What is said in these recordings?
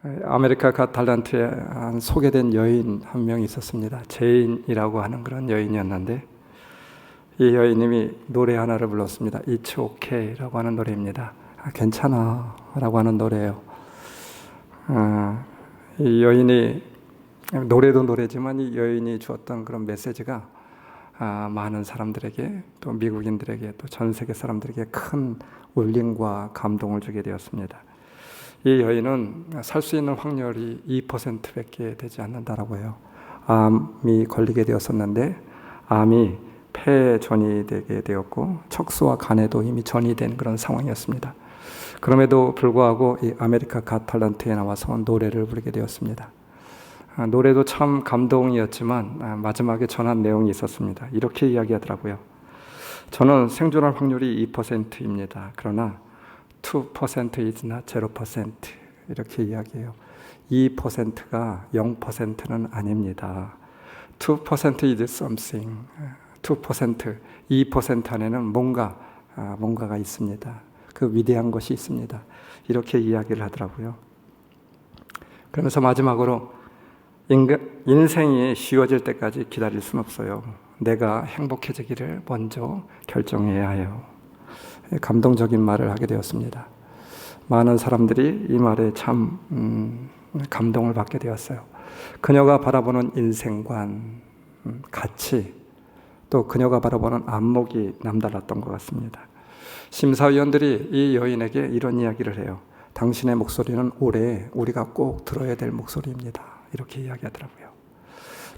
아메리카 갓 탤런트에 소개된 여인 한 명 있었습니다. 제인이라고 하는 그런 여인이었는데, 이 여인님이 노래 하나를 불렀습니다. It's okay라고 하는 노래입니다. 괜찮아 라고 하는 노래예요. 이 여인이, 노래도 노래지만 이 여인이 주었던 그런 메시지가 많은 사람들에게, 또 미국인들에게, 또 전 세계 사람들에게 큰 울림과 감동을 주게 되었습니다. 이 여인은 살 수 있는 확률이 2%밖에 되지 않는다라고 해요. 암이 걸리게 되었었는데, 암이 폐에 전이 되게 되었고 척수와 간에도 이미 전이 된 그런 상황이었습니다. 그럼에도 불구하고 이 아메리카 갓 탤런트에 나와서 노래를 부르게 되었습니다. 노래도 참 감동이었지만 마지막에 전한 내용이 있었습니다. 이렇게 이야기하더라고요. 저는 생존할 확률이 2%입니다. 그러나 2% is not 0%, 이렇게 이야기해요. 2%가 0%는 아닙니다. 2% is something. 2% 안에는 뭔가가 있습니다. 그 위대한 것이 있습니다. 이렇게 이야기를 하더라고요. 그러면서 마지막으로 인생이 쉬워질 때까지 기다릴 수는 없어요. 내가 행복해지기를 먼저 결정해야 해요. 감동적인 말을 하게 되었습니다. 많은 사람들이 이 말에 참 감동을 받게 되었어요. 그녀가 바라보는 인생관, 가치, 또 그녀가 바라보는 안목이 남달랐던 것 같습니다. 심사위원들이 이 여인에게 이런 이야기를 해요. 당신의 목소리는 올해 우리가 꼭 들어야 될 목소리입니다. 이렇게 이야기하더라고요.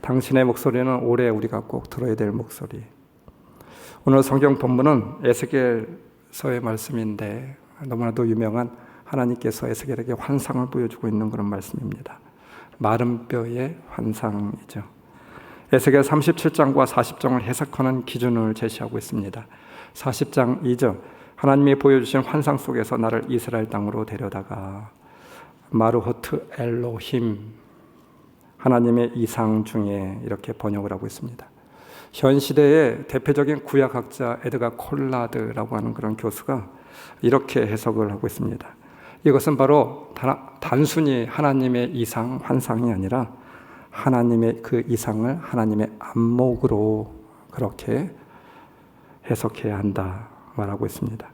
당신의 목소리는 올해 우리가 꼭 들어야 될 목소리. 오늘 성경 본문은 에스겔서의 말씀인데, 너무나도 유명한 하나님께서 에스겔에게 환상을 보여주고 있는 그런 말씀입니다. 마른 뼈의 환상이죠. 에스겔 37장과 40장을 해석하는 기준을 제시하고 있습니다. 40장 2절, 하나님이 보여주신 환상 속에서 나를 이스라엘 땅으로 데려다가 마르호트 엘로힘, 하나님의 이상 중에, 이렇게 번역을 하고 있습니다. 현 시대의 대표적인 구약학자 에드가 콜라드라고 하는 그런 교수가 이렇게 해석을 하고 있습니다. 이것은 바로 단순히 하나님의 이상, 환상이 아니라 하나님의 그 이상을 하나님의 안목으로 그렇게 해석해야 한다 말하고 있습니다.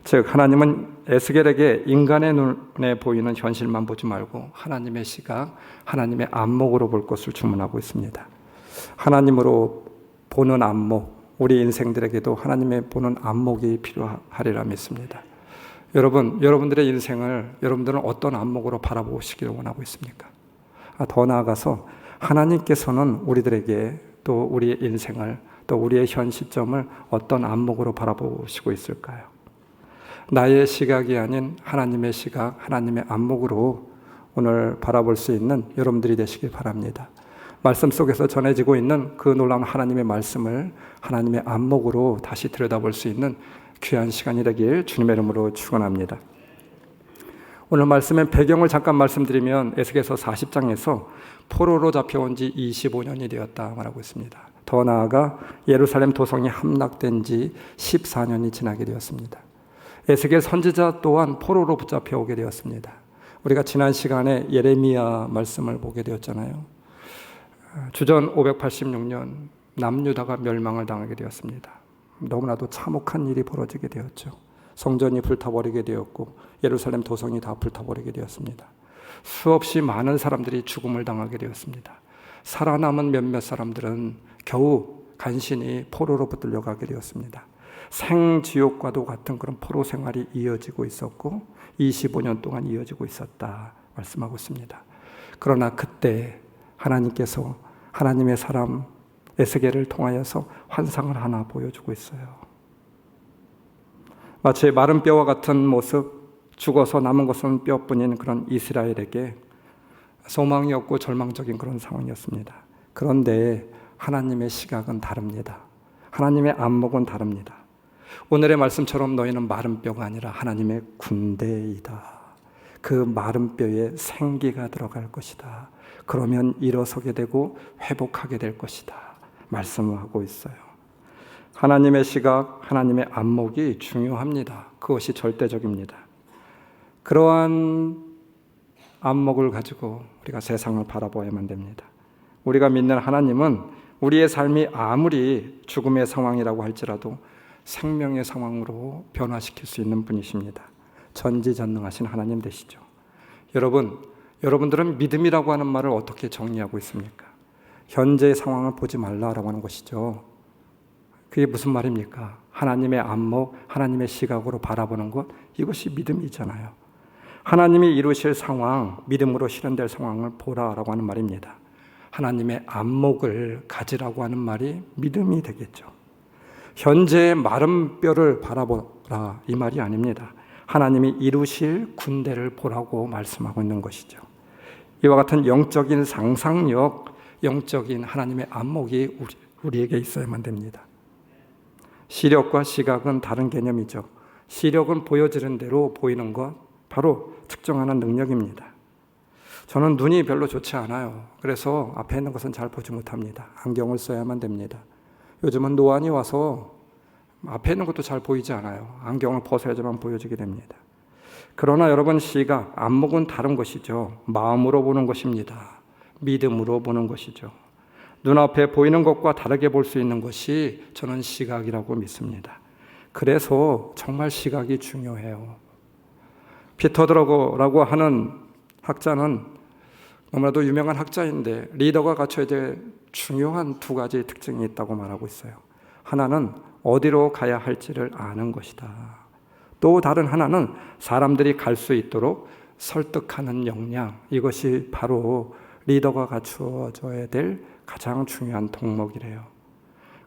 즉, 하나님은 에스겔에게 인간의 눈에 보이는 현실만 보지 말고 하나님의 시각, 하나님의 안목으로 볼 것을 주문하고 있습니다. 하나님으로 보는 안목, 우리 인생들에게도 하나님의 보는 안목이 필요하리라 믿습니다. 여러분들의 인생을 여러분들은 어떤 안목으로 바라보시기를 원하고 있습니까? 더 나아가서 하나님께서는 우리들에게, 또 우리의 인생을, 또 우리의 현 시점을 어떤 안목으로 바라보시고 있을까요? 나의 시각이 아닌 하나님의 시각, 하나님의 안목으로 오늘 바라볼 수 있는 여러분들이 되시길 바랍니다. 말씀 속에서 전해지고 있는 그 놀라운 하나님의 말씀을 하나님의 안목으로 다시 들여다볼 수 있는 귀한 시간이 되길 주님의 이름으로 축원합니다. 오늘 말씀의 배경을 잠깐 말씀드리면, 에스겔서 40장에서 포로로 잡혀온 지 25년이 되었다 말하고 있습니다. 더 나아가 예루살렘 도성이 함락된 지 14년이 지나게 되었습니다. 에스겔 선지자 또한 포로로 붙잡혀 오게 되었습니다. 우리가 지난 시간에 예레미야 말씀을 보게 되었잖아요. 주전 586년 남유다가 멸망을 당하게 되었습니다. 너무나도 참혹한 일이 벌어지게 되었죠. 성전이 불타버리게 되었고 예루살렘 도성이 다 불타버리게 되었습니다. 수없이 많은 사람들이 죽음을 당하게 되었습니다. 살아남은 몇몇 사람들은 겨우 간신히 포로로 붙들려가게 되었습니다. 생지옥과도 같은 그런 포로 생활이 이어지고 있었고 25년 동안 이어지고 있었다 말씀하고 있습니다. 그러나 그때 하나님께서 하나님의 사람 에스겔을 통하여서 환상을 하나 보여주고 있어요. 마치 마른 뼈와 같은 모습, 죽어서 남은 것은 뼈뿐인 그런 이스라엘에게 소망이 없고 절망적인 그런 상황이었습니다. 그런데 하나님의 시각은 다릅니다. 하나님의 안목은 다릅니다. 오늘의 말씀처럼 너희는 마른 뼈가 아니라 하나님의 군대이다. 그 마른 뼈에 생기가 들어갈 것이다. 그러면 일어서게 되고 회복하게 될 것이다 말씀하고 있어요. 하나님의 시각, 하나님의 안목이 중요합니다. 그것이 절대적입니다. 그러한 안목을 가지고 우리가 세상을 바라보아야만 됩니다. 우리가 믿는 하나님은 우리의 삶이 아무리 죽음의 상황이라고 할지라도 생명의 상황으로 변화시킬 수 있는 분이십니다. 전지전능하신 하나님 되시죠. 여러분들은 믿음이라고 하는 말을 어떻게 정리하고 있습니까? 현재의 상황을 보지 말라라고 하는 것이죠. 그게 무슨 말입니까? 하나님의 안목, 하나님의 시각으로 바라보는 것, 이것이 믿음이잖아요. 하나님이 이루실 상황, 믿음으로 실현될 상황을 보라라고 하는 말입니다. 하나님의 안목을 가지라고 하는 말이 믿음이 되겠죠. 현재의 마른 뼈를 바라보라, 이 말이 아닙니다. 하나님이 이루실 군대를 보라고 말씀하고 있는 것이죠. 이와 같은 영적인 상상력, 영적인 하나님의 안목이 우리에게 있어야만 됩니다. 시력과 시각은 다른 개념이죠. 시력은 보여지는 대로 보이는 것, 바로 측정하는 능력입니다. 저는 눈이 별로 좋지 않아요. 그래서 앞에 있는 것은 잘 보지 못합니다. 안경을 써야만 됩니다. 요즘은 노안이 와서 앞에 있는 것도 잘 보이지 않아요. 안경을 벗어야지만 보여지게 됩니다. 그러나 여러분, 시각, 안목은 다른 것이죠. 마음으로 보는 것입니다. 믿음으로 보는 것이죠. 눈앞에 보이는 것과 다르게 볼 수 있는 것이 저는 시각이라고 믿습니다. 그래서 정말 시각이 중요해요. 피터 드러거라고 하는 학자는 너무나도 유명한 학자인데 리더가 갖춰야 될 중요한 두 가지 특징이 있다고 말하고 있어요. 하나는 어디로 가야 할지를 아는 것이다. 또 다른 하나는 사람들이 갈 수 있도록 설득하는 역량, 이것이 바로 리더가 갖추어져야 될 가장 중요한 덕목이래요.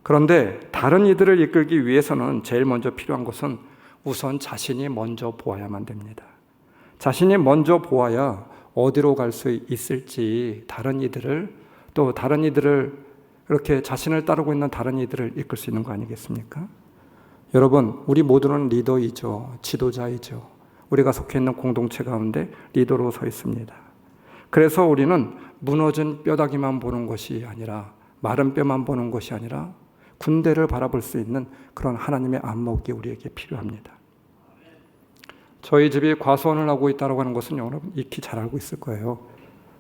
그런데 다른 이들을 이끌기 위해서는 제일 먼저 필요한 것은 우선 자신이 먼저 보아야만 됩니다. 자신이 먼저 보아야 어디로 갈 수 있을지 다른 이들을 이렇게 자신을 따르고 있는 다른 이들을 이끌 수 있는 거 아니겠습니까? 여러분, 우리 모두는 리더이죠. 지도자이죠. 우리가 속해 있는 공동체 가운데 리더로 서 있습니다. 그래서 우리는 무너진 뼈다귀만 보는 것이 아니라, 마른 뼈만 보는 것이 아니라 군대를 바라볼 수 있는 그런 하나님의 안목이 우리에게 필요합니다. 저희 집이 과수원을 하고 있다고 하는 것은 여러분 익히 잘 알고 있을 거예요.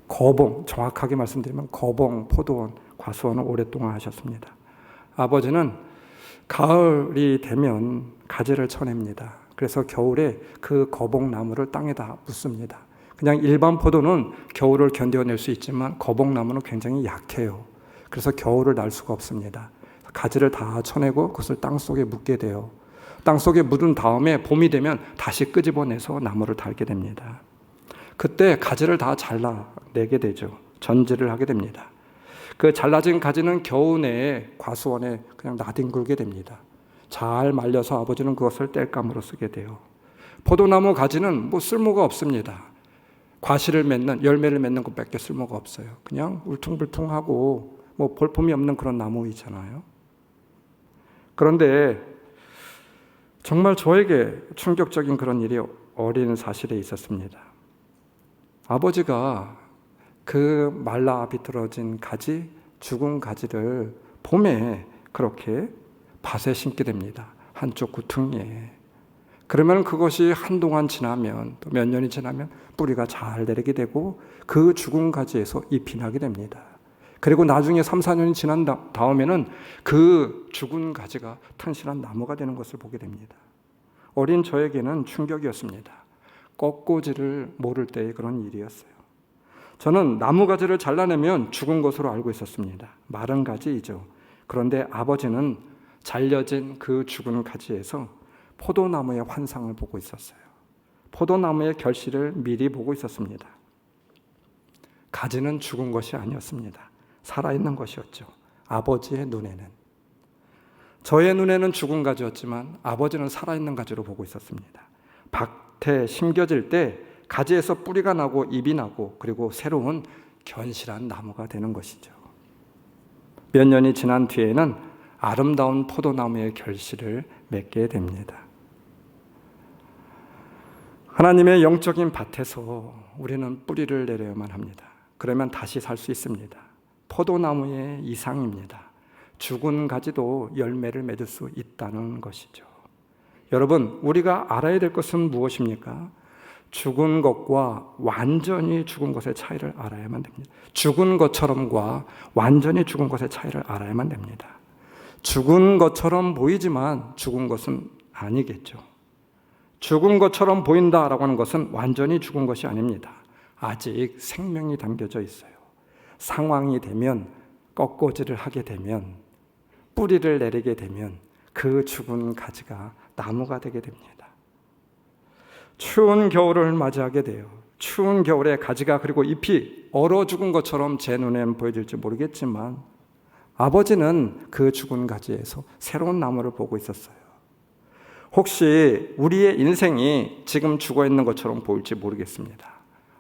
거봉, 정확하게 말씀드리면 거봉, 포도원, 과수원을 오랫동안 하셨습니다. 아버지는 가을이 되면 가지를 쳐냅니다. 그래서 겨울에 그 거봉나무를 땅에다 묻습니다. 그냥 일반 포도는 겨울을 견뎌낼 수 있지만 거봉나무는 굉장히 약해요. 그래서 겨울을 날 수가 없습니다. 가지를 다 쳐내고 그것을 땅속에 묻게 돼요. 땅속에 묻은 다음에 봄이 되면 다시 끄집어내서 나무를 달게 됩니다. 그때 가지를 다 잘라내게 되죠. 전지를 하게 됩니다. 그 잘라진 가지는 겨우 내에 과수원에 그냥 나뒹굴게 됩니다. 잘 말려서 아버지는 그것을 땔감으로 쓰게 돼요. 포도나무 가지는 쓸모가 없습니다. 과실을 맺는, 열매를 맺는 것밖에 쓸모가 없어요. 그냥 울퉁불퉁하고 볼품이 없는 그런 나무이잖아요. 그런데 정말 저에게 충격적인 그런 일이 어린 사실에 있었습니다. 아버지가 그 말라 비틀어진 가지, 죽은 가지를 봄에 그렇게 밭에 심게 됩니다. 한쪽 구퉁이에. 그러면 그것이 한동안 지나면, 또 몇 년이 지나면 뿌리가 잘 내리게 되고 그 죽은 가지에서 잎이 나게 됩니다. 그리고 나중에 3, 4년이 지난 다음에는 그 죽은 가지가 튼실한 나무가 되는 것을 보게 됩니다. 어린 저에게는 충격이었습니다. 꺾고지를 모를 때의 그런 일이었어요. 저는 나무 가지를 잘라내면 죽은 것으로 알고 있었습니다. 마른 가지이죠. 그런데 아버지는 잘려진 그 죽은 가지에서 포도나무의 환상을 보고 있었어요. 포도나무의 결실을 미리 보고 있었습니다. 가지는 죽은 것이 아니었습니다. 살아있는 것이었죠. 아버지의 눈에는. 저의 눈에는 죽은 가지였지만 아버지는 살아있는 가지로 보고 있었습니다. 밭에 심겨질 때 가지에서 뿌리가 나고 잎이 나고 그리고 새로운 견실한 나무가 되는 것이죠. 몇 년이 지난 뒤에는 아름다운 포도나무의 결실을 맺게 됩니다. 하나님의 영적인 밭에서 우리는 뿌리를 내려야만 합니다. 그러면 다시 살 수 있습니다. 포도나무의 이상입니다. 죽은 가지도 열매를 맺을 수 있다는 것이죠. 여러분, 우리가 알아야 될 것은 무엇입니까? 죽은 것과 완전히 죽은 것의 차이를 알아야만 됩니다. 죽은 것처럼과 완전히 죽은 것의 차이를 알아야만 됩니다. 죽은 것처럼 보이지만 죽은 것은 아니겠죠. 죽은 것처럼 보인다라고 하는 것은 완전히 죽은 것이 아닙니다. 아직 생명이 담겨져 있어요. 상황이 되면, 꺾어지를 하게 되면, 뿌리를 내리게 되면 그 죽은 가지가 나무가 되게 됩니다. 추운 겨울을 맞이하게 돼요. 추운 겨울에 가지가 그리고 잎이 얼어 죽은 것처럼 제 눈엔 보여질지 모르겠지만 아버지는 그 죽은 가지에서 새로운 나무를 보고 있었어요. 혹시 우리의 인생이 지금 죽어 있는 것처럼 보일지 모르겠습니다.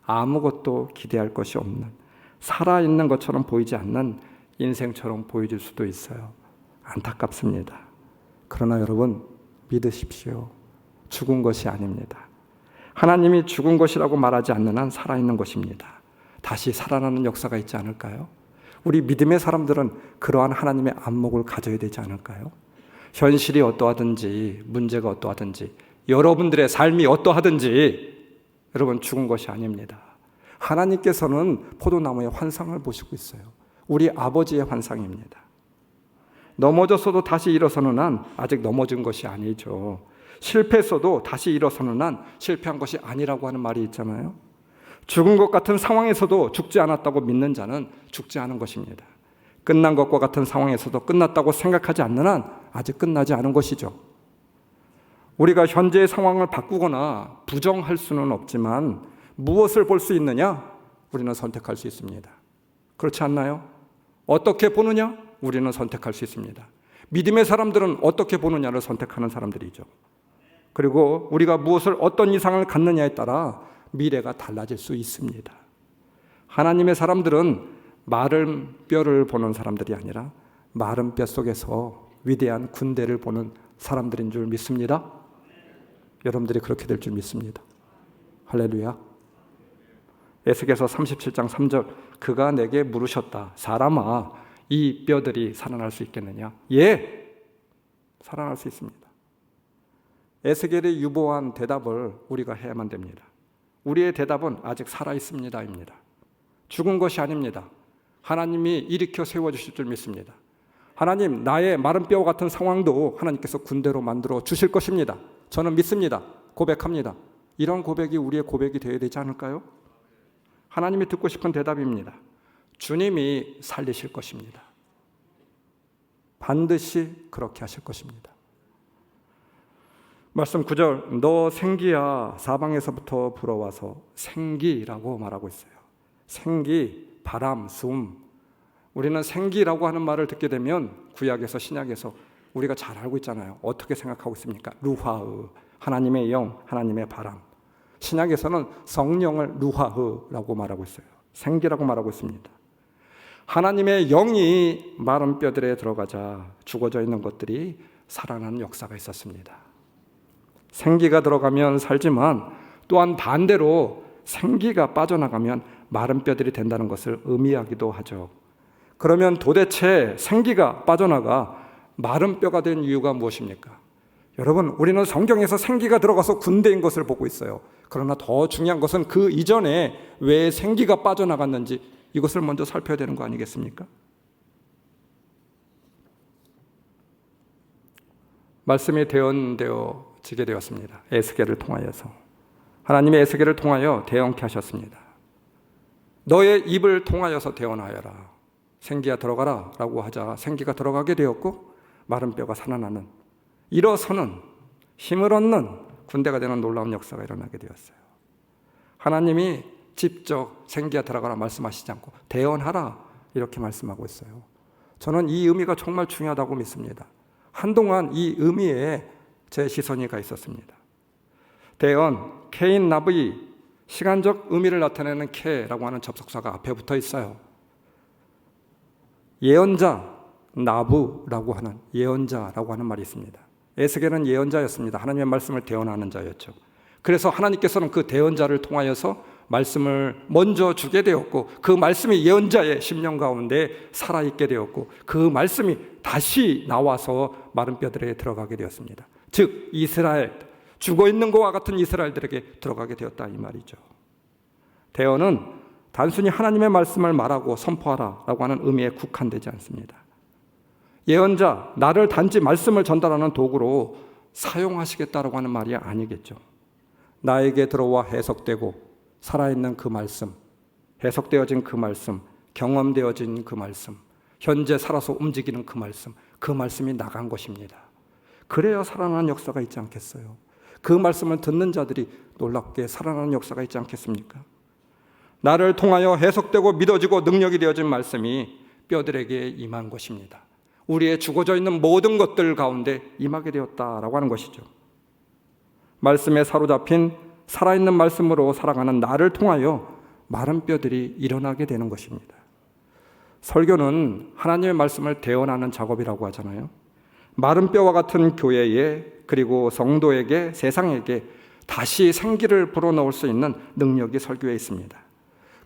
아무것도 기대할 것이 없는, 살아있는 것처럼 보이지 않는 인생처럼 보여질 수도 있어요. 안타깝습니다. 그러나 여러분 믿으십시오. 죽은 것이 아닙니다. 하나님이 죽은 것이라고 말하지 않는 한 살아있는 것입니다. 다시 살아나는 역사가 있지 않을까요? 우리 믿음의 사람들은 그러한 하나님의 안목을 가져야 되지 않을까요? 현실이 어떠하든지 문제가 어떠하든지 여러분들의 삶이 어떠하든지 여러분 죽은 것이 아닙니다. 하나님께서는 포도나무의 환상을 보시고 있어요. 우리 아버지의 환상입니다. 넘어졌어도 다시 일어서는 한 아직 넘어진 것이 아니죠. 실패했어도 다시 일어서는 한 실패한 것이 아니라고 하는 말이 있잖아요. 죽은 것 같은 상황에서도 죽지 않았다고 믿는 자는 죽지 않은 것입니다. 끝난 것과 같은 상황에서도 끝났다고 생각하지 않는 한 아직 끝나지 않은 것이죠. 우리가 현재의 상황을 바꾸거나 부정할 수는 없지만 무엇을 볼 수 있느냐? 우리는 선택할 수 있습니다. 그렇지 않나요? 어떻게 보느냐? 우리는 선택할 수 있습니다. 믿음의 사람들은 어떻게 보느냐를 선택하는 사람들이죠. 그리고 우리가 무엇을 어떤 이상을 갖느냐에 따라 미래가 달라질 수 있습니다. 하나님의 사람들은 마른 뼈를 보는 사람들이 아니라 마른 뼈 속에서 위대한 군대를 보는 사람들인 줄 믿습니다. 여러분들이 그렇게 될 줄 믿습니다. 할렐루야. 에스겔서 37장 3절 그가 내게 물으셨다. 사람아 이 뼈들이 살아날 수 있겠느냐? 예! 살아날 수 있습니다. 에스겔이 유보한 대답을 우리가 해야만 됩니다. 우리의 대답은 아직 살아있습니다입니다. 죽은 것이 아닙니다. 하나님이 일으켜 세워주실 줄 믿습니다. 하나님 나의 마른 뼈와 같은 상황도 하나님께서 군대로 만들어 주실 것입니다. 저는 믿습니다. 고백합니다. 이런 고백이 우리의 고백이 되어야 되지 않을까요? 하나님이 듣고 싶은 대답입니다. 주님이 살리실 것입니다. 반드시 그렇게 하실 것입니다. 말씀 9절 너 생기야 사방에서부터 불어와서 생기라고 말하고 있어요. 생기, 바람, 숨. 우리는 생기라고 하는 말을 듣게 되면 구약에서 신약에서 우리가 잘 알고 있잖아요. 어떻게 생각하고 있습니까? 루하흐, 하나님의 영, 하나님의 바람. 신약에서는 성령을 루하흐라고 말하고 있어요. 생기라고 말하고 있습니다. 하나님의 영이 마른 뼈들에 들어가자 죽어져 있는 것들이 살아나는 역사가 있었습니다. 생기가 들어가면 살지만 또한 반대로 생기가 빠져나가면 마른 뼈들이 된다는 것을 의미하기도 하죠. 그러면 도대체 생기가 빠져나가 마른 뼈가 된 이유가 무엇입니까? 여러분, 우리는 성경에서 생기가 들어가서 군대인 것을 보고 있어요. 그러나 더 중요한 것은 그 이전에 왜 생기가 빠져나갔는지 이것을 먼저 살펴야 되는 거 아니겠습니까? 말씀이 대언되어지게 되었습니다. 에스겔을 통하여서. 하나님의 에스겔을 통하여 대언케 하셨습니다. 너의 입을 통하여서 대언하여라. 생기가 들어가라 라고 하자 생기가 들어가게 되었고 마른 뼈가 살아나는 일어서는 힘을 얻는 군대가 되는 놀라운 역사가 일어나게 되었어요. 하나님이 직접 생기가 들어가라 말씀하시지 않고 대언하라 이렇게 말씀하고 있어요. 저는 이 의미가 정말 중요하다고 믿습니다. 한동안 이 의미에 제 시선이 가 있었습니다. 대언, 케인 나브이, 시간적 의미를 나타내는 케라고 하는 접속사가 앞에 붙어 있어요. 예언자, 나부라고 하는 예언자라고 하는 말이 있습니다. 에스겔은 예언자였습니다. 하나님의 말씀을 대언하는 자였죠. 그래서 하나님께서는 그 대언자를 통하여서 말씀을 먼저 주게 되었고 그 말씀이 예언자의 심령 가운데 살아있게 되었고 그 말씀이 다시 나와서 마른 뼈들에 들어가게 되었습니다. 즉 이스라엘 죽어있는 것과 같은 이스라엘들에게 들어가게 되었다 이 말이죠. 대언은 단순히 하나님의 말씀을 말하고 선포하라라고 하는 의미에 국한되지 않습니다. 예언자, 나를 단지 말씀을 전달하는 도구로 사용하시겠다라고 하는 말이 아니겠죠. 나에게 들어와 해석되고 살아있는 그 말씀, 해석되어진 그 말씀, 경험되어진 그 말씀, 현재 살아서 움직이는 그 말씀이 나간 것입니다. 그래야 살아나는 역사가 있지 않겠어요? 그 말씀을 듣는 자들이 놀랍게 살아나는 역사가 있지 않겠습니까? 나를 통하여 해석되고 믿어지고 능력이 되어진 말씀이 뼈들에게 임한 것입니다. 우리의 죽어져 있는 모든 것들 가운데 임하게 되었다라고 하는 것이죠. 말씀에 사로잡힌 살아있는 말씀으로 살아가는 나를 통하여 마른 뼈들이 일어나게 되는 것입니다. 설교는 하나님의 말씀을 대언하는 작업이라고 하잖아요. 마른 뼈와 같은 교회에 그리고 성도에게 세상에게 다시 생기를 불어넣을 수 있는 능력이 설교에 있습니다.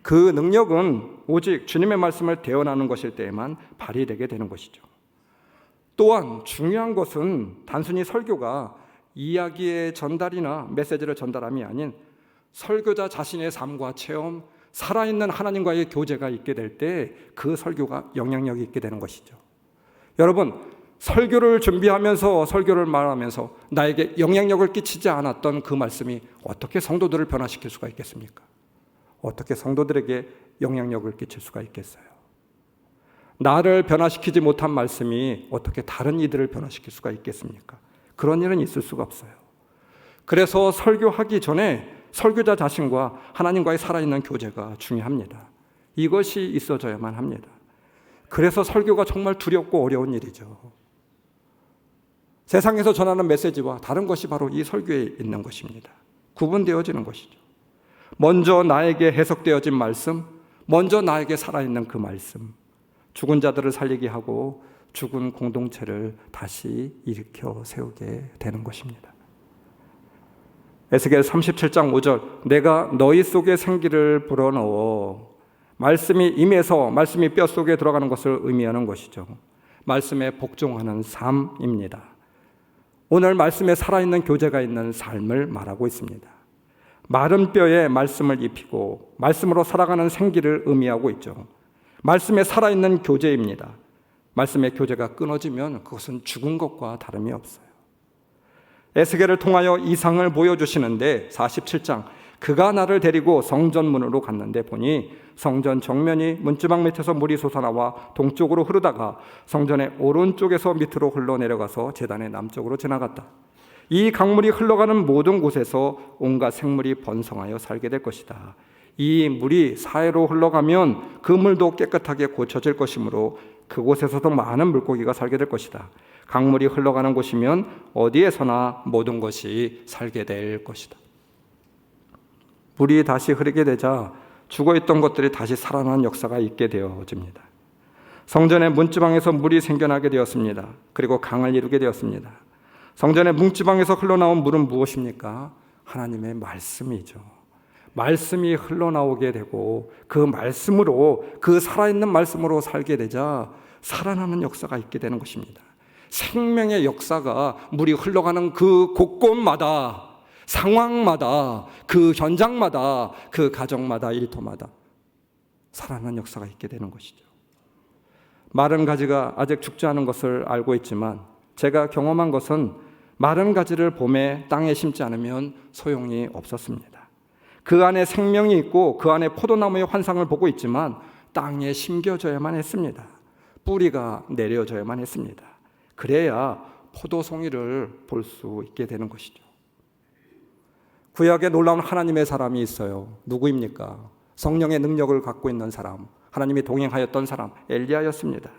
그 능력은 오직 주님의 말씀을 대언하는 것일 때에만 발휘되게 되는 것이죠. 또한 중요한 것은 단순히 설교가 이야기의 전달이나 메시지를 전달함이 아닌 설교자 자신의 삶과 체험, 살아있는 하나님과의 교제가 있게 될 때 그 설교가 영향력이 있게 되는 것이죠. 여러분, 설교를 준비하면서 설교를 말하면서 나에게 영향력을 끼치지 않았던 그 말씀이 어떻게 성도들을 변화시킬 수가 있겠습니까? 어떻게 성도들에게 영향력을 끼칠 수가 있겠어요? 나를 변화시키지 못한 말씀이 어떻게 다른 이들을 변화시킬 수가 있겠습니까? 그런 일은 있을 수가 없어요. 그래서 설교하기 전에 설교자 자신과 하나님과의 살아있는 교제가 중요합니다. 이것이 있어져야만 합니다. 그래서 설교가 정말 두렵고 어려운 일이죠. 세상에서 전하는 메시지와 다른 것이 바로 이 설교에 있는 것입니다. 구분되어지는 것이죠. 먼저 나에게 해석되어진 말씀, 먼저 나에게 살아있는 그 말씀, 죽은 자들을 살리게 하고 죽은 공동체를 다시 일으켜 세우게 되는 것입니다. 에스겔 37장 5절, 내가 너희 속에 생기를 불어넣어. 말씀이 임해서 말씀이 뼛속에 들어가는 것을 의미하는 것이죠. 말씀에 복종하는 삶입니다. 오늘 말씀에 살아있는 교제가 있는 삶을 말하고 있습니다. 마른 뼈에 말씀을 입히고 말씀으로 살아가는 생기를 의미하고 있죠. 말씀에 살아있는 교제입니다. 말씀의 교제가 끊어지면 그것은 죽은 것과 다름이 없어요. 에스겔을 통하여 이상을 보여주시는데 47장, 그가 나를 데리고 성전문으로 갔는데 보니 성전 정면이 문지방 밑에서 물이 솟아나와 동쪽으로 흐르다가 성전의 오른쪽에서 밑으로 흘러내려가서 제단의 남쪽으로 지나갔다. 이 강물이 흘러가는 모든 곳에서 온갖 생물이 번성하여 살게 될 것이다. 이 물이 사해로 흘러가면 그 물도 깨끗하게 고쳐질 것이므로 그곳에서도 많은 물고기가 살게 될 것이다. 강물이 흘러가는 곳이면 어디에서나 모든 것이 살게 될 것이다. 물이 다시 흐르게 되자 죽어있던 것들이 다시 살아나는 역사가 있게 되어집니다. 성전의 문지방에서 물이 생겨나게 되었습니다. 그리고 강을 이루게 되었습니다. 성전의 문지방에서 흘러나온 물은 무엇입니까? 하나님의 말씀이죠. 말씀이 흘러나오게 되고 그 말씀으로, 그 살아있는 말씀으로 살게 되자 살아나는 역사가 있게 되는 것입니다. 생명의 역사가 물이 흘러가는 그 곳곳마다, 상황마다, 그 현장마다, 그 가정마다, 일터마다 살아나는 역사가 있게 되는 것이죠. 마른 가지가 아직 죽지 않은 것을 알고 있지만 제가 경험한 것은 마른 가지를 봄에 땅에 심지 않으면 소용이 없었습니다. 그 안에 생명이 있고 그 안에 포도나무의 환상을 보고 있지만 땅에 심겨져야만 했습니다. 뿌리가 내려져야만 했습니다. 그래야 포도송이를 볼 수 있게 되는 것이죠. 구약에 놀라운 하나님의 사람이 있어요. 누구입니까? 성령의 능력을 갖고 있는 사람, 하나님이 동행하였던 사람, 엘리야였습니다.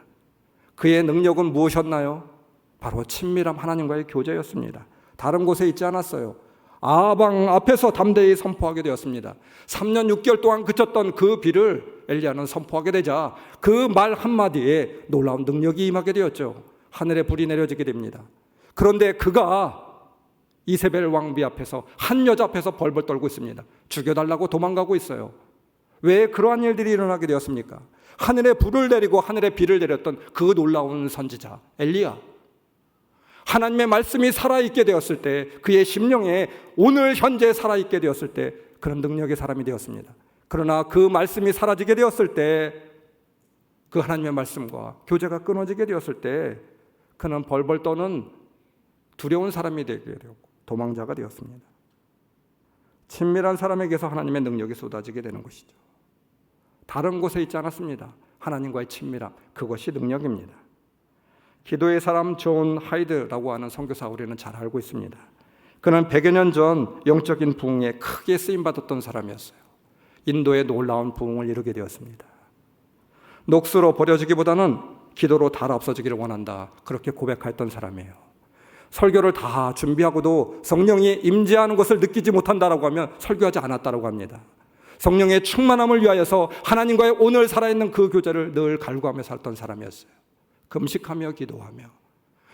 그의 능력은 무엇이었나요? 바로 친밀한 하나님과의 교제였습니다. 다른 곳에 있지 않았어요. 아방 앞에서 담대히 선포하게 되었습니다. 3년 6개월 동안 그쳤던 그 비를 엘리야는 선포하게 되자 그 말 한마디에 놀라운 능력이 임하게 되었죠. 하늘에 불이 내려지게 됩니다. 그런데 그가 이세벨 왕비 앞에서 한 여자 앞에서 벌벌 떨고 있습니다. 죽여달라고 도망가고 있어요. 왜 그러한 일들이 일어나게 되었습니까? 하늘에 불을 내리고 하늘에 비를 내렸던 그 놀라운 선지자 엘리야. 하나님의 말씀이 살아있게 되었을 때, 그의 심령에 오늘 현재 살아있게 되었을 때 그런 능력의 사람이 되었습니다. 그러나 그 말씀이 사라지게 되었을 때, 그 하나님의 말씀과 교제가 끊어지게 되었을 때 그는 벌벌 떠는 두려운 사람이 되게 되었고 도망자가 되었습니다. 친밀한 사람에게서 하나님의 능력이 쏟아지게 되는 것이죠. 다른 곳에 있지 않았습니다. 하나님과의 친밀함, 그것이 능력입니다. 기도의 사람 존 하이드라고 하는 선교사 우리는 잘 알고 있습니다. 그는 100여 년 전 영적인 부흥에 크게 쓰임받았던 사람이었어요. 인도의 놀라운 부흥을 이루게 되었습니다. 녹수로 버려지기보다는 기도로 달 없어지기를 원한다, 그렇게 고백했던 사람이에요. 설교를 다 준비하고도 성령이 임재하는 것을 느끼지 못한다라고 하면 설교하지 않았다라고 합니다. 성령의 충만함을 위하여서 하나님과의 오늘 살아있는 그 교제를 늘 갈구하며 살던 사람이었어요. 금식하며 기도하며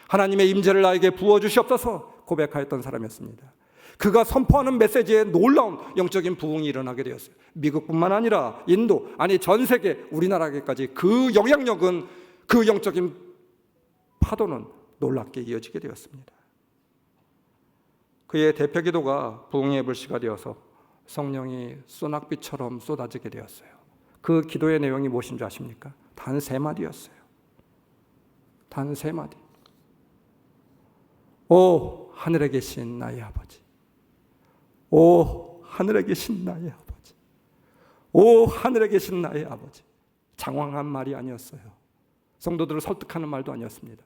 하나님의 임재를 나에게 부어주시옵소서 고백하였던 사람이었습니다. 그가 선포하는 메시지에 놀라운 영적인 부흥이 일어나게 되었어요. 미국뿐만 아니라 인도, 아니 전 세계, 우리나라에까지 그 영향력은, 그 영적인 파도는 놀랍게 이어지게 되었습니다. 그의 대표 기도가 부흥의 불씨가 되어서 성령이 소낙비처럼 쏟아지게 되었어요. 그 기도의 내용이 무엇인 줄 아십니까? 단 3마디였어요. 단 3마디. 오 하늘에 계신 나의 아버지, 오 하늘에 계신 나의 아버지, 오 하늘에 계신 나의 아버지. 장황한 말이 아니었어요. 성도들을 설득하는 말도 아니었습니다.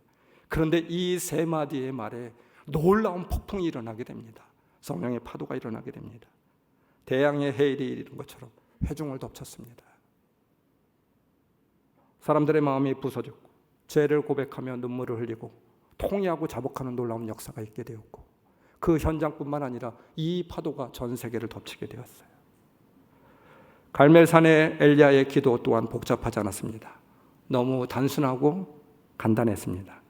그런데 이 3마디의 말에 놀라운 폭풍이 일어나게 됩니다. 성령의 파도가 일어나게 됩니다. 대양의 해일이 이르는 것처럼 회중을 덮쳤습니다. 사람들의 마음이 부서졌고 죄를 고백하며 눈물을 흘리고 통회하고 자복하는 놀라운 역사가 있게 되었고, 그 현장뿐만 아니라 이 파도가 전 세계를 덮치게 되었어요. 갈멜산의 엘리야의 기도 또한 복잡하지 않았습니다. 너무 단순하고 간단했습니다.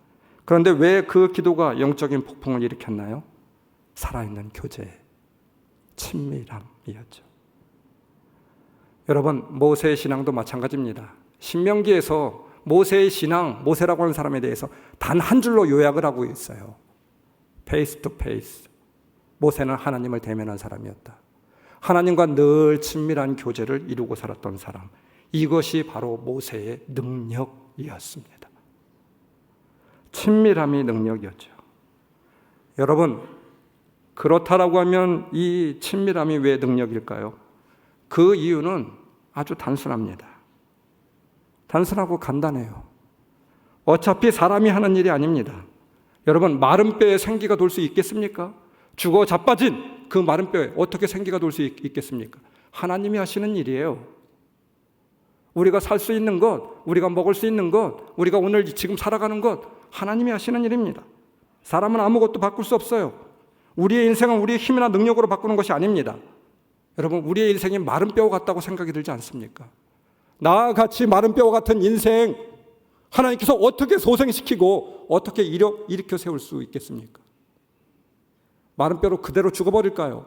그런데 왜 그 기도가 영적인 폭풍을 일으켰나요? 살아있는 교제, 친밀함이었죠. 여러분, 모세의 신앙도 마찬가지입니다. 신명기에서 모세의 신앙, 모세라고 하는 사람에 대해서 단 한 줄로 요약을 하고 있어요. 페이스 투 페이스. 모세는 하나님을 대면한 사람이었다. 하나님과 늘 친밀한 교제를 이루고 살았던 사람. 이것이 바로 모세의 능력이었습니다. 친밀함이 능력이었죠. 여러분, 그렇다라고 하면 이 친밀함이 왜 능력일까요? 그 이유는 아주 단순합니다. 단순하고 간단해요. 어차피 사람이 하는 일이 아닙니다. 여러분, 마른 뼈에 생기가 돌 수 있겠습니까? 죽어 자빠진 그 마른 뼈에 어떻게 생기가 돌 수 있겠습니까? 하나님이 하시는 일이에요. 우리가 살 수 있는 것, 우리가 먹을 수 있는 것, 우리가 오늘 지금 살아가는 것, 하나님이 하시는 일입니다. 사람은 아무것도 바꿀 수 없어요. 우리의 인생은 우리의 힘이나 능력으로 바꾸는 것이 아닙니다. 여러분, 우리의 인생이 마른 뼈와 같다고 생각이 들지 않습니까? 나와 같이 마른 뼈와 같은 인생, 하나님께서 어떻게 소생시키고 어떻게 일으켜 세울 수 있겠습니까? 마른 뼈로 그대로 죽어버릴까요?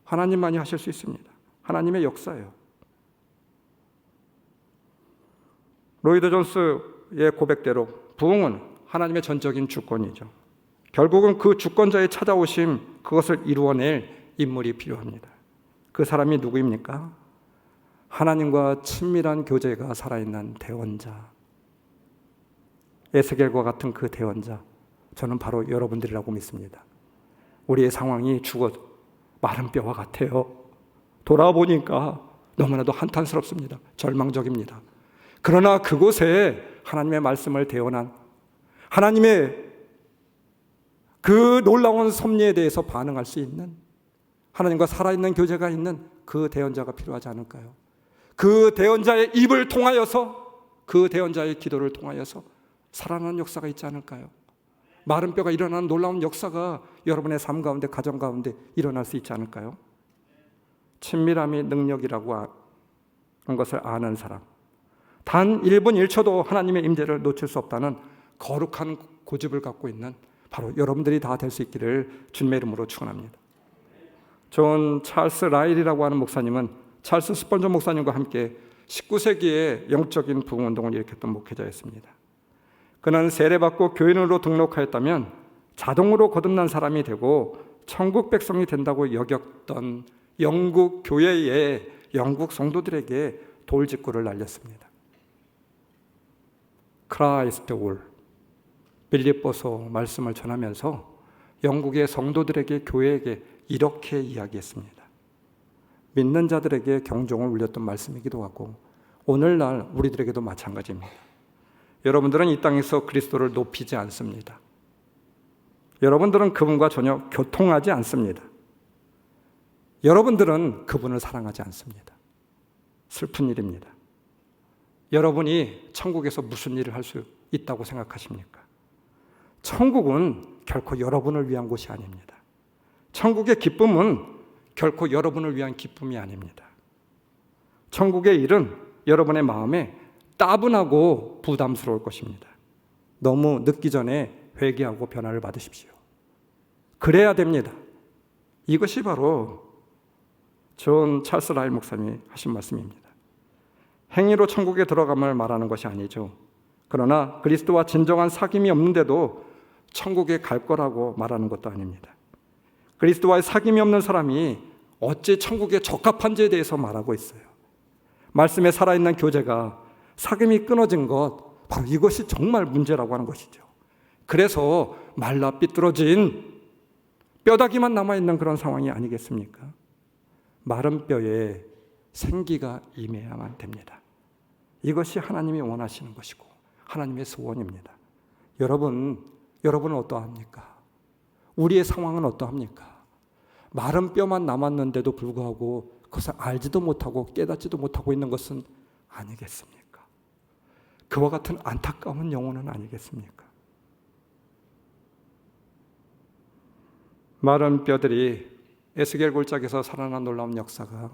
하나님만이 하실 수 있습니다. 하나님의 역사예요. 로이드 존스의 고백대로 부흥은 하나님의 전적인 주권이죠. 결국은 그 주권자의 찾아오심, 그것을 이루어낼 인물이 필요합니다. 그 사람이 누구입니까? 하나님과 친밀한 교제가 살아있는 대원자, 에스겔과 같은 그 대원자, 저는 바로 여러분들이라고 믿습니다. 우리의 상황이 죽어 마른 뼈와 같아요. 돌아보니까 너무나도 한탄스럽습니다. 절망적입니다. 그러나 그곳에 하나님의 말씀을 대언한, 하나님의 그 놀라운 섭리에 대해서 반응할 수 있는, 하나님과 살아있는 교제가 있는 그 대언자가 필요하지 않을까요? 그 대언자의 입을 통하여서, 그 대언자의 기도를 통하여서 살아나는 역사가 있지 않을까요? 마른 뼈가 일어나는 놀라운 역사가 여러분의 삶 가운데, 가정 가운데 일어날 수 있지 않을까요? 친밀함이 능력이라고 하는 것을 아는 사람, 단 1분 1초도 하나님의 임재를 놓칠 수 없다는 거룩한 고집을 갖고 있는 바로 여러분들이 다 될 수 있기를 주님의 이름으로 축원합니다. 존 찰스 라일이라고 하는 목사님은 찰스 스펀전 목사님과 함께 19세기에 영적인 부흥운동을 일으켰던 목회자였습니다. 그는 세례받고 교인으로 등록하였다면 자동으로 거듭난 사람이 되고 천국 백성이 된다고 여겼던 영국 교회의 영국 성도들에게 돌직구를 날렸습니다. 크라이스트 올, 빌립보서 말씀을 전하면서 영국의 성도들에게, 교회에게 이렇게 이야기했습니다. 믿는 자들에게 경종을 울렸던 말씀이기도 하고 오늘날 우리들에게도 마찬가지입니다. 여러분들은 이 땅에서 그리스도를 높이지 않습니다. 여러분들은 그분과 전혀 교통하지 않습니다. 여러분들은 그분을 사랑하지 않습니다. 슬픈 일입니다. 여러분이 천국에서 무슨 일을 할 수 있다고 생각하십니까? 천국은 결코 여러분을 위한 곳이 아닙니다. 천국의 기쁨은 결코 여러분을 위한 기쁨이 아닙니다. 천국의 일은 여러분의 마음에 따분하고 부담스러울 것입니다. 너무 늦기 전에 회개하고 변화를 받으십시오. 그래야 됩니다. 이것이 바로 존 찰스 라일 목사님이 하신 말씀입니다. 행위로 천국에 들어감을 말하는 것이 아니죠. 그러나 그리스도와 진정한 사귐이 없는데도 천국에 갈 거라고 말하는 것도 아닙니다. 그리스도와의 사귐이 없는 사람이 어찌 천국에 적합한지에 대해서 말하고 있어요. 말씀에 살아있는 교제가 사귐이 끊어진 것, 바로 이것이 정말 문제라고 하는 것이죠. 그래서 말라 삐뚤어진 뼈다귀만 남아있는 그런 상황이 아니겠습니까? 마른 뼈에 생기가 임해야만 됩니다. 이것이 하나님이 원하시는 것이고 하나님의 소원입니다. 여러분은 어떠합니까? 우리의 상황은 어떠합니까? 마른 뼈만 남았는데도 불구하고 그것을 알지도 못하고 깨닫지도 못하고 있는 것은 아니겠습니까? 그와 같은 안타까운 영혼은 아니겠습니까? 마른 뼈들이 에스겔 골짜기에서 살아난 놀라운 역사가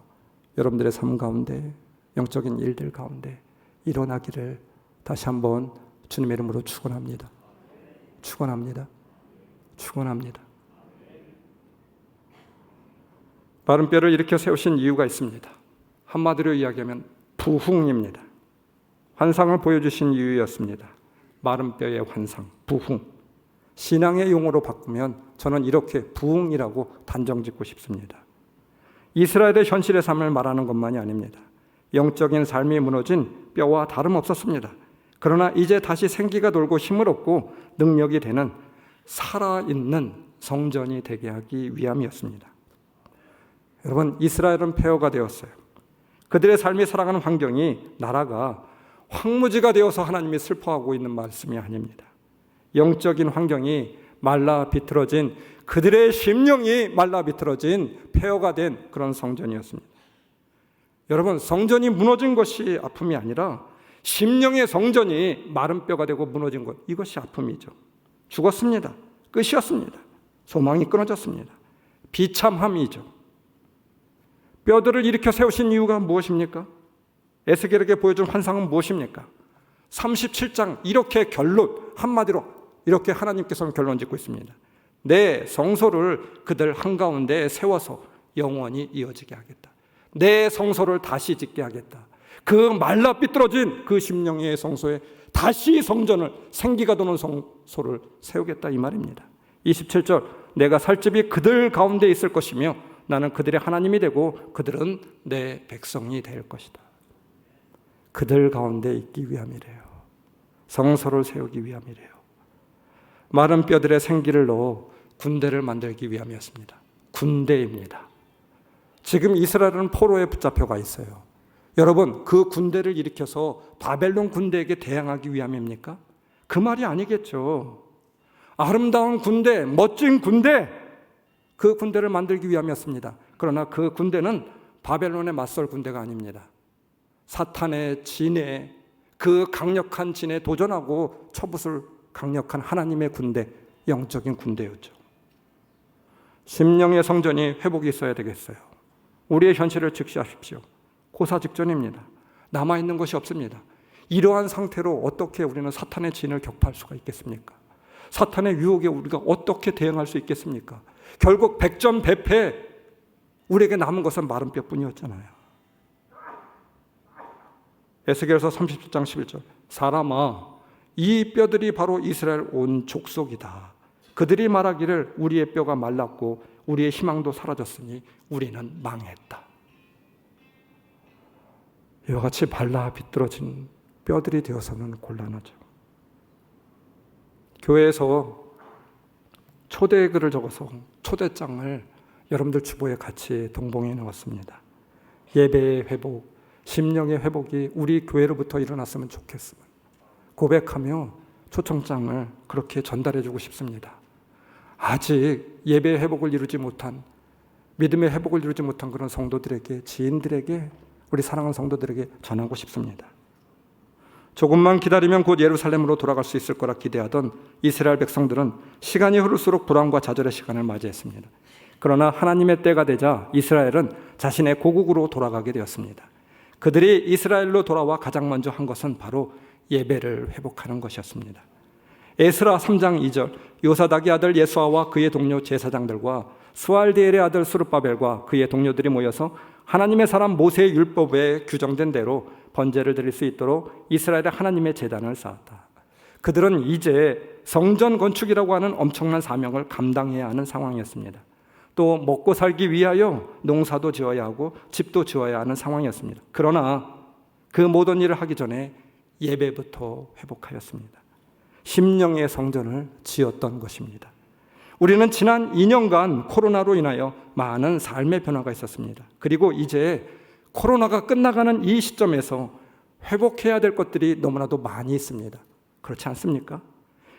여러분들의 삶 가운데, 영적인 일들 가운데 일어나기를 다시 한번 주님의 이름으로 축원합니다. 축원합니다. 축원합니다. 마른 뼈를 일으켜 세우신 이유가 있습니다. 한마디로 이야기하면 부흥입니다. 환상을 보여주신 이유였습니다. 마른 뼈의 환상, 부흥. 신앙의 용어로 바꾸면 저는 이렇게 부흥이라고 단정짓고 싶습니다. 이스라엘의 현실의 삶을 말하는 것만이 아닙니다. 영적인 삶이 무너진 뼈와 다름없었습니다. 그러나 이제 다시 생기가 돌고 힘을 얻고 능력이 되는 살아있는 성전이 되게 하기 위함이었습니다. 여러분, 이스라엘은 폐허가 되었어요. 그들의 삶이 살아가는 환경이, 나라가 황무지가 되어서 하나님이 슬퍼하고 있는 말씀이 아닙니다. 영적인 환경이 말라 비틀어진, 그들의 심령이 말라 비틀어진 폐허가 된 그런 성전이었습니다. 여러분, 성전이 무너진 것이 아픔이 아니라 심령의 성전이 마른 뼈가 되고 무너진 것, 이것이 아픔이죠. 죽었습니다. 끝이었습니다. 소망이 끊어졌습니다. 비참함이죠. 뼈들을 일으켜 세우신 이유가 무엇입니까? 에스겔에게 보여준 환상은 무엇입니까? 37장 이렇게 결론, 한마디로 이렇게 하나님께서는 결론 짓고 있습니다. 내 성소를 그들 한가운데 세워서 영원히 이어지게 하겠다. 내 성소를 다시 짓게 하겠다. 그 말라 삐뚤어진 그 심령의 성소에 다시 성전을, 생기가 도는 성소를 세우겠다, 이 말입니다. 27절, 내가 살 집이 그들 가운데 있을 것이며 나는 그들의 하나님이 되고 그들은 내 백성이 될 것이다. 그들 가운데 있기 위함이래요. 성소를 세우기 위함이래요. 마른 뼈들의 생기를 넣어 군대를 만들기 위함이었습니다. 군대입니다. 지금 이스라엘은 포로에 붙잡혀가 있어요. 여러분, 그 군대를 일으켜서 바벨론 군대에게 대항하기 위함입니까? 그 말이 아니겠죠. 아름다운 군대, 멋진 군대, 그 군대를 만들기 위함이었습니다. 그러나 그 군대는 바벨론에 맞설 군대가 아닙니다. 사탄의 진에, 그 강력한 진에 도전하고 쳐부술 강력한 하나님의 군대, 영적인 군대였죠. 심령의 성전이 회복이 있어야 되겠어요. 우리의 현실을 직시하십시오. 고사 직전입니다. 남아있는 것이 없습니다. 이러한 상태로 어떻게 우리는 사탄의 진을 격파할 수가 있겠습니까? 사탄의 유혹에 우리가 어떻게 대응할 수 있겠습니까? 결국 백전백패, 우리에게 남은 것은 마른 뼈뿐이었잖아요. 에스겔서 37장 11절, 사람아 이 뼈들이 바로 이스라엘 온 족속이다. 그들이 말하기를 우리의 뼈가 말랐고 우리의 희망도 사라졌으니 우리는 망했다. 이와 같이 발라 비뚤어진 뼈들이 되어서는 곤란하죠. 교회에서 초대글을 적어서 초대장을 여러분들 주보에 같이 동봉해 놓았습니다. 예배의 회복, 심령의 회복이 우리 교회로부터 일어났으면 좋겠으면 고백하며 초청장을 그렇게 전달해 주고 싶습니다. 아직 예배의 회복을 이루지 못한, 믿음의 회복을 이루지 못한 그런 성도들에게, 지인들에게, 우리 사랑하는 성도들에게 전하고 싶습니다. 조금만 기다리면 곧 예루살렘으로 돌아갈 수 있을 거라 기대하던 이스라엘 백성들은 시간이 흐를수록 불안과 좌절의 시간을 맞이했습니다. 그러나 하나님의 때가 되자 이스라엘은 자신의 고국으로 돌아가게 되었습니다. 그들이 이스라엘로 돌아와 가장 먼저 한 것은 바로 예배를 회복하는 것이었습니다. 에스라 3장 2절, 요사닥의 아들 예수아와 그의 동료 제사장들과 스알디엘의 아들 스룹바벨과 그의 동료들이 모여서 하나님의 사람 모세의 율법에 규정된 대로 번제를 드릴 수 있도록 이스라엘의 하나님의 제단을 쌓았다. 그들은 이제 성전 건축이라고 하는 엄청난 사명을 감당해야 하는 상황이었습니다. 또 먹고 살기 위하여 농사도 지어야 하고 집도 지어야 하는 상황이었습니다. 그러나 그 모든 일을 하기 전에 예배부터 회복하였습니다. 심령의 성전을 지었던 것입니다. 우리는 지난 2년간 코로나로 인하여 많은 삶의 변화가 있었습니다. 그리고 이제 코로나가 끝나가는 이 시점에서 회복해야 될 것들이 너무나도 많이 있습니다. 그렇지 않습니까?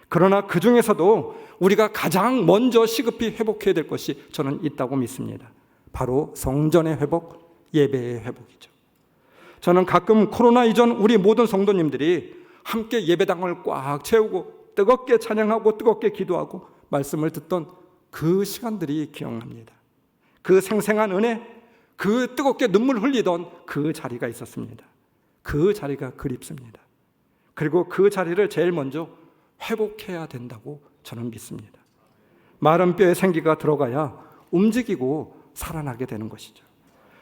그러나 그 중에서도 우리가 가장 먼저 시급히 회복해야 될 것이 저는 있다고 믿습니다. 바로 성전의 회복, 예배의 회복이죠. 저는 가끔 코로나 이전 우리 모든 성도님들이 함께 예배당을 꽉 채우고 뜨겁게 찬양하고 뜨겁게 기도하고 말씀을 듣던 그 시간들이 기억납니다. 그 생생한 은혜, 그 뜨겁게 눈물 흘리던 그 자리가 있었습니다. 그 자리가 그립습니다. 그리고 그 자리를 제일 먼저 회복해야 된다고 저는 믿습니다. 마른 뼈에 생기가 들어가야 움직이고 살아나게 되는 것이죠.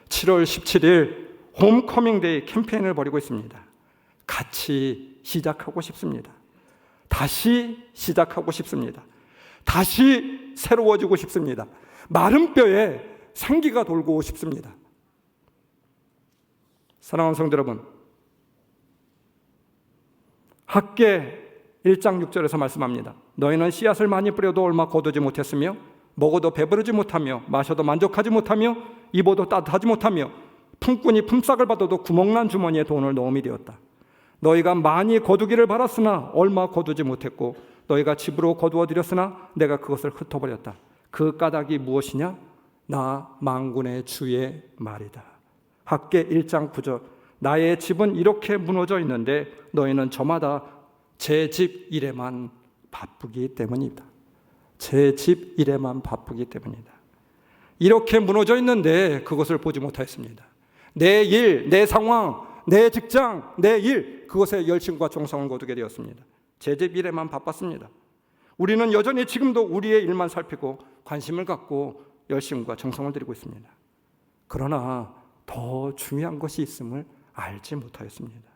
7월 17일 홈커밍데이 캠페인을 벌이고 있습니다. 같이 시작하고 싶습니다. 다시 시작하고 싶습니다. 다시 새로워지고 싶습니다. 마른 뼈에 생기가 돌고 싶습니다. 사랑하는 성도 여러분, 학개 1장 6절에서 말씀합니다. 너희는 씨앗을 많이 뿌려도 얼마 거두지 못했으며 먹어도 배부르지 못하며 마셔도 만족하지 못하며 입어도 따뜻하지 못하며 품꾼이 품삯을 받아도 구멍난 주머니에 돈을 넣음이 되었다. 너희가 많이 거두기를 바랐으나 얼마 거두지 못했고 너희가 집으로 거두어 들였으나 내가 그것을 흩어버렸다. 그 까닭이 무엇이냐? 나 만군의 주의 말이다. 학개 1장 9절, 나의 집은 이렇게 무너져 있는데 너희는 저마다 제 집 일에만 바쁘기 때문이다. 제 집 일에만 바쁘기 때문이다. 이렇게 무너져 있는데 그것을 보지 못하였습니다. 내 일, 내 상황, 내 직장, 내 일, 그것에 열심과 정성을 거두게 되었습니다. 제 집 일에만 바빴습니다. 우리는 여전히 지금도 우리의 일만 살피고 관심을 갖고 열심과 정성을 들이고 있습니다. 그러나 더 중요한 것이 있음을 알지 못하였습니다.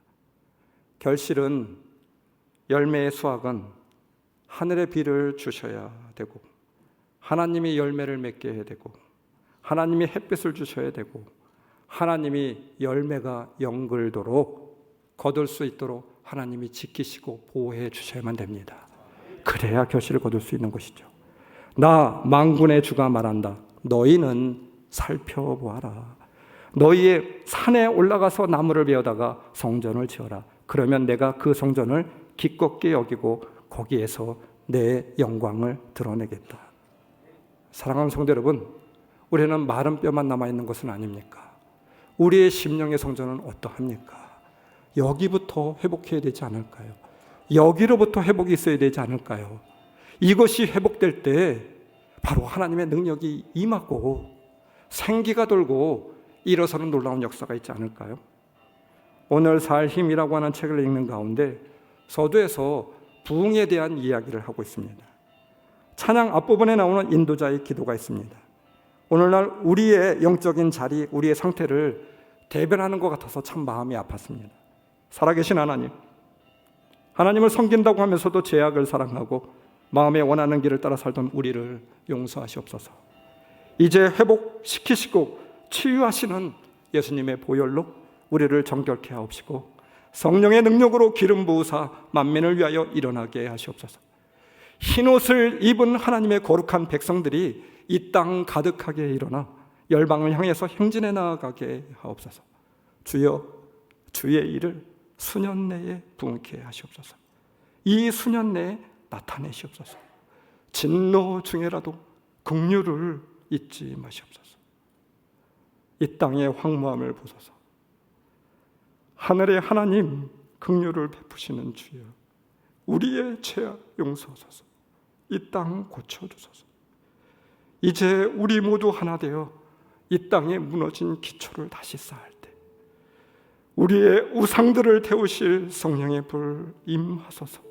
결실은, 열매의 수확은 하늘의 비를 주셔야 되고 하나님이 열매를 맺게 해야 되고 하나님이 햇빛을 주셔야 되고 하나님이 열매가 연글도록 거둘 수 있도록 하나님이 지키시고 보호해 주셔야만 됩니다. 그래야 결실을 거둘 수 있는 것이죠. 나 만군의 주가 말한다. 너희는 살펴보아라. 너희의 산에 올라가서 나무를 베어다가 성전을 지어라. 그러면 내가 그 성전을 기껍게 여기고 거기에서 내 영광을 드러내겠다. 사랑하는 성도 여러분, 우리는 마른 뼈만 남아있는 것은 아닙니까? 우리의 심령의 성전은 어떠합니까? 여기부터 회복해야 되지 않을까요? 여기로부터 회복이 있어야 되지 않을까요? 이것이 회복될 때 바로 하나님의 능력이 임하고 생기가 돌고 일어서는 놀라운 역사가 있지 않을까요? 오늘 살 힘이라고 하는 책을 읽는 가운데 서두에서 부흥에 대한 이야기를 하고 있습니다. 찬양 앞부분에 나오는 인도자의 기도가 있습니다. 오늘날 우리의 영적인 자리, 우리의 상태를 대변하는 것 같아서 참 마음이 아팠습니다. 살아계신 하나님, 하나님을 섬긴다고 하면서도 죄악을 사랑하고 마음에 원하는 길을 따라 살던 우리를 용서하시옵소서. 이제 회복시키시고 치유하시는 예수님의 보혈로 우리를 정결케 하옵시고 성령의 능력으로 기름 부으사 만민을 위하여 일어나게 하시옵소서. 흰옷을 입은 하나님의 거룩한 백성들이 이 땅 가득하게 일어나 열방을 향해서 행진해 나아가게 하옵소서. 주여, 주의 일을 수년 내에 부응케 하시옵소서. 이 수년 내에 나타내시옵소서. 진노 중에라도 긍휼을 잊지 마시옵소서. 이 땅의 황무함을 보소서. 하늘의 하나님 긍휼을 베푸시는 주여, 우리의 죄악 용서하소서. 이 땅 고쳐주소서. 이제 우리 모두 하나 되어 이 땅에 무너진 기초를 다시 쌓을 때 우리의 우상들을 태우실 성령의 불 임하소서.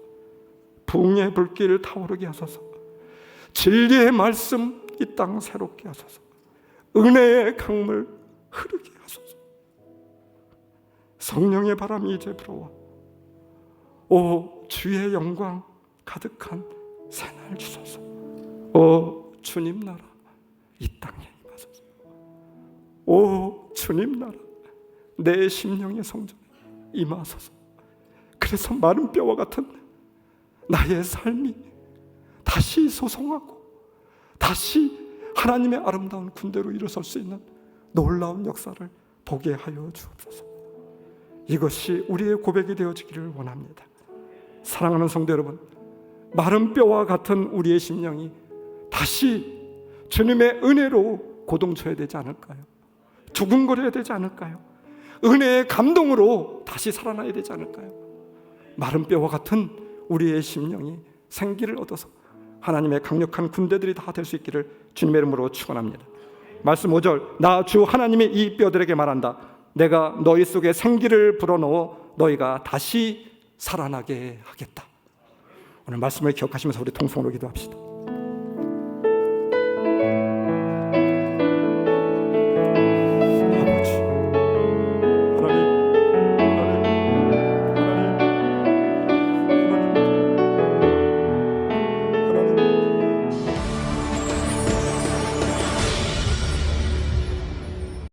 부흥의 불길 타오르게 하소서. 진리의 말씀 이 땅 새롭게 하소서. 은혜의 강물 흐르게 하소서. 성령의 바람이 이제 불어와 오 주의 영광 가득한 새날 주소서. 오 주님 나라 이 땅에 임하소서. 오 주님 나라 내 심령의 성전에 임하소서. 그래서 마른 뼈와 같은 나의 삶이 다시 소송하고 다시 하나님의 아름다운 군대로 일어설 수 있는 놀라운 역사를 보게 하여 주옵소서. 이것이 우리의 고백이 되어지기를 원합니다. 사랑하는 성도 여러분, 마른 뼈와 같은 우리의 심령이 다시 주님의 은혜로 고동쳐야 되지 않을까요? 두근거려야 되지 않을까요? 은혜의 감동으로 다시 살아나야 되지 않을까요? 마른 뼈와 같은 우리의 심령이 생기를 얻어서 하나님의 강력한 군대들이 다 될 수 있기를 주님의 이름으로 축원합니다. 말씀 5절, 나 주 하나님이 이 뼈들에게 말한다. 내가 너희 속에 생기를 불어넣어 너희가 다시 살아나게 하겠다. 오늘 말씀을 기억하시면서 우리 통성으로 기도합시다.